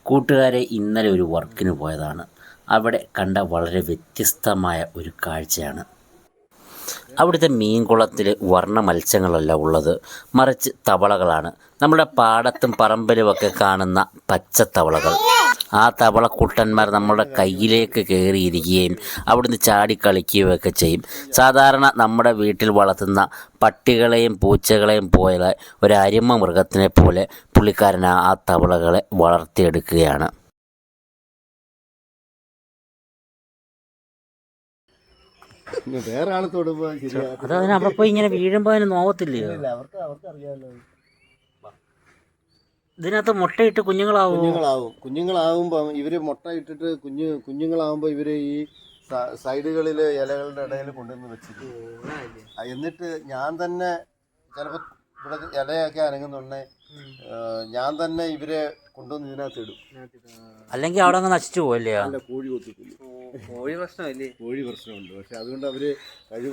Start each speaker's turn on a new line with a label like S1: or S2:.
S1: കൂട്ടുകാരെ, ഇന്നലെ ഒരു വർക്കിന് പോയതാണ്. അവിടെ കണ്ട വളരെ വ്യത്യസ്തമായ ഒരു കാഴ്ചയാണ്. അവിടുത്തെ മീൻകുളത്തിൽ വർണ്ണ മത്സ്യങ്ങളല്ല ഉള്ളത്, മറിച്ച് തവളകളാണ്. നമ്മുടെ പാടത്തും പറമ്പിലുമൊക്കെ കാണുന്ന പച്ചത്തവളകൾ. ആ തവളക്കുട്ടന്മാർ നമ്മുടെ കയ്യിലേക്ക് കയറിയിരിക്കുകയും അവിടുന്ന് ചാടിക്കളിക്കുകയും ഒക്കെ ചെയ്യും. സാധാരണ നമ്മുടെ വീട്ടിൽ വളർത്തുന്ന പട്ടികളെയും പൂച്ചകളെയും പോലെ ഒരു അരുമ മൃഗത്തിനെ പോലെ പുള്ളിക്കാരൻ ആ തവളകളെ വളർത്തിയെടുക്കുകയാണ്.
S2: വേറെ ആൾ തൊടുമ്പോ
S1: അതതിന് അവിടെ പോയി ഇങ്ങനെ വീഴുമ്പോൾ അതിന് നോവത്തില്ലയോ?
S2: അവർക്ക് അറിയാമല്ലോ.
S1: ഇതിനകത്ത് മുട്ടയിട്ട്
S2: കുഞ്ഞുങ്ങളാവുമ്പം ഇവര് മുട്ട ഇട്ടിട്ട് കുഞ്ഞുങ്ങളാവുമ്പോ ഇവര് ഈ സൈഡുകളിൽ ഇലകളുടെ ഇടയിൽ കൊണ്ടുവന്ന് വെച്ചിട്ട് എന്നിട്ട് ഞാൻ തന്നെ ചിലപ്പോൾ ഇവിടെ ഇലയൊക്കെ അനങ്ങുന്നുണ്ടെ ഞാൻ തന്നെ ഇവരെ കൊണ്ടുവന്ന് ഇതിനകത്ത് ഇടും.
S1: അല്ലെങ്കിൽ അവിടെ അങ്ങ് നശിച്ചു പോവല്ലേ?
S2: കോഴി കൊത്തിക്കൊല്ലും. കോഴി പ്രശ്നമുണ്ട്. പക്ഷെ അതുകൊണ്ട് അവര് കഴിവ്